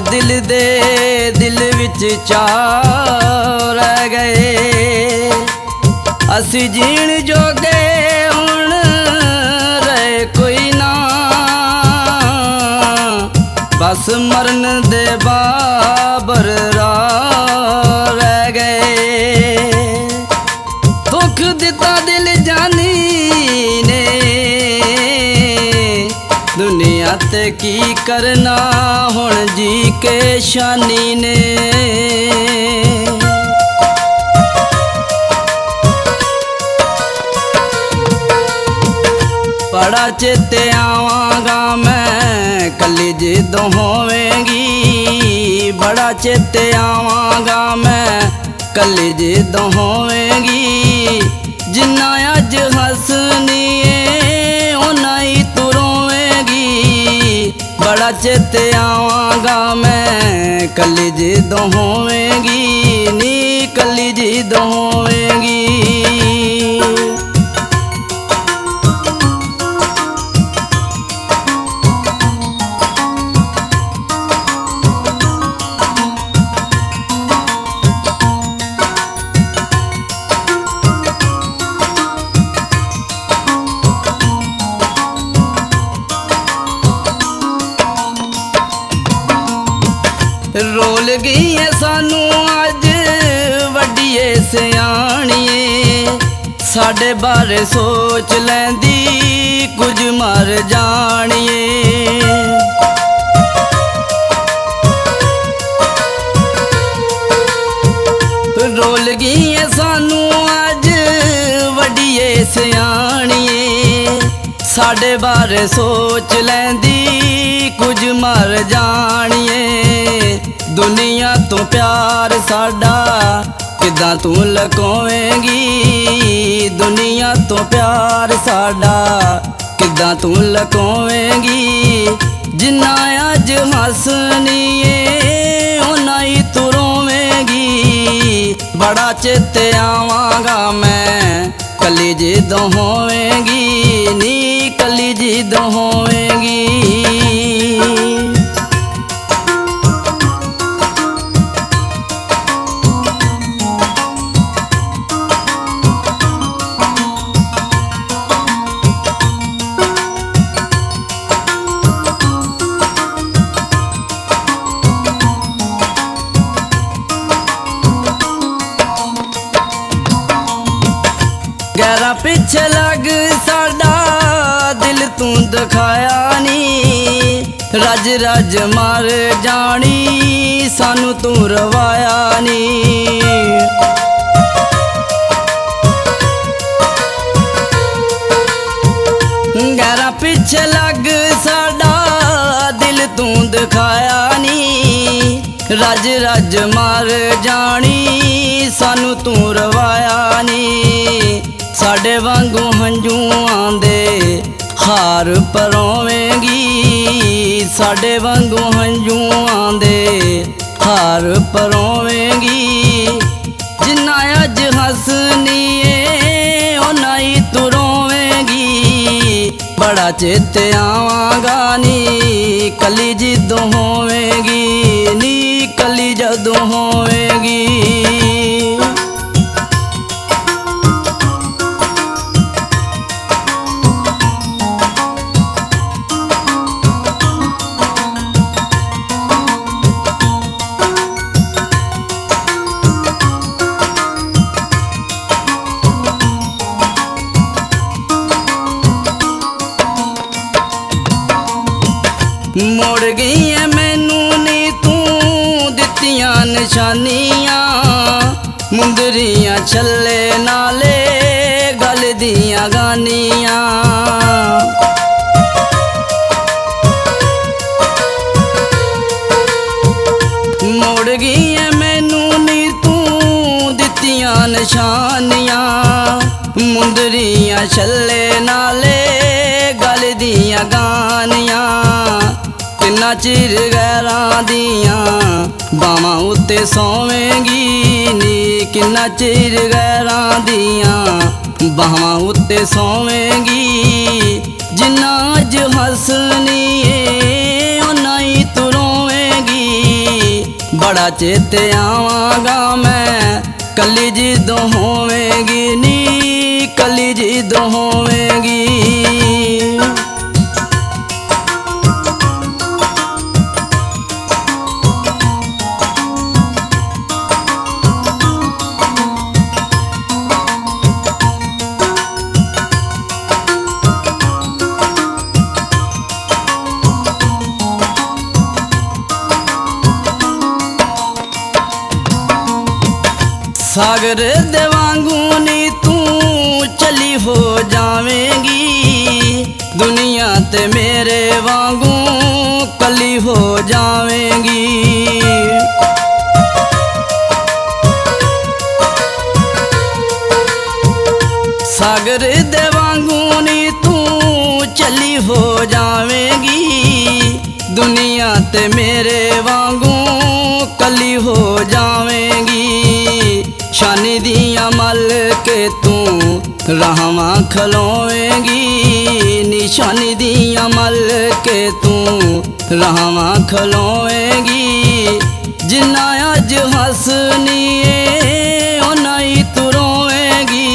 दिल विच चाह रह गए। असी जीण जोगे हुण रहे कोई ना, बस मरन दे बाबर राह रह गए। दुख दिता दिल जानी ने, दुनिया ते की करना हुण जी के शानी ने। बड़ा चेते आवांगा मैं कली जिदों होवेंगी, बड़ा चेते आवांगा मैं कली जिदों होवेंगी। जिन्ना अज हसनीए उन्ना ही तू रोवेंगी। बड़ा चेते आवांगा मैं कली जिदों होवेंगी, नी कली जिदों होवेंगी। रोल गई है सानू अज वड्डीए सियाणीए, साडे बारे सोच लैंदी कुछ मर जाणीए। रोल गई है सानू अज वड्डीए सियाणीए, साडे बारे सोच लैंदी कुछ मर जाणीए। दुनिया तो प्यार साडा किदां तू लकोवेंगी, दुनिया तो प्यार साडा किदां तू लकोवेंगी। जिन्ना अज हसनीए उन्ना ही तू रोवेंगी। बड़ा चेते आवांगा मैं कली जिदों होवेंगी, नी कली जिदों होवेंगी। गैरा पिछे लग साडा दिल तू दिखाया नी, रज रज मर जानी सानू तू रवाया नी। गैरा पिछे लग साडा दिल तू दिखाया नी, रज रज मर जानी सानू तू रवाया नी। साडे वांगू हंजूआं दे हार परोवेंगी, साडे वांगू हंजूआं दे हार परोवेंगी। जिन्ना अज हसनीए उन्ना ही तू रोवेंगी। बड़ा चेते आवांगा नी कली जिदों होवेंगी, नी कली जदों होवेंगी। मुड़ गई है मैनू नी तू दित्तियां निशानियां, मुंदरियां छल्ले नाले गल दियां गानियां। मुड़ गई है मैनू नी तू दित्तियां निशानियां, मुंदरियां छल्ले नाले गल दियां गानियां। किन्ना चिर गैरां दियां बावां उत्ते सोवेंगी नी, किन्ना चिर गैरां दियां बावां उत्ते सोवेंगी। जिन्ना अज हसनीए उन्ना ही तू रोवेंगी। बड़ा चेते आवांगा मैं, कली जिदों होवेगी नी, कली जिदों होवेगी। सागर दे वांगू नी तू चली हो जावेंगी, दुनिया ते मेरे वांगू कली हो जावेंगी। सागर दे वांगू नी तू चली हो जावेंगी, दुनिया ते मेरे वांगू कली हो जावेंगी। शानी दिया मल के तू रहमा खलोवेगी, निशानी दिया मल के तू रहमा खलोवेगी। जिन्ना अज हसनीए उन्ना ही तू रोवेगी,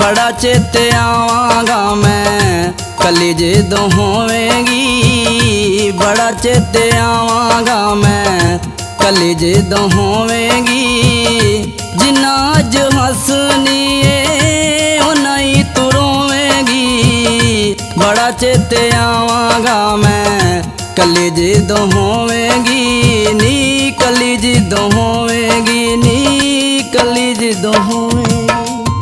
बड़ा चेते आवांगा मैं, कली जिदों होवेगी। बड़ा चेते आवांगा मैं, कली जिदों होवेगी। जिन्ना अज हसनीए उन्ना ही तू रोवेगी, बड़ा चेते आवांगा मैं, कली जिदों होवेगी नी, कली जिदों होवेगी नी, कली जिदों होवेगी।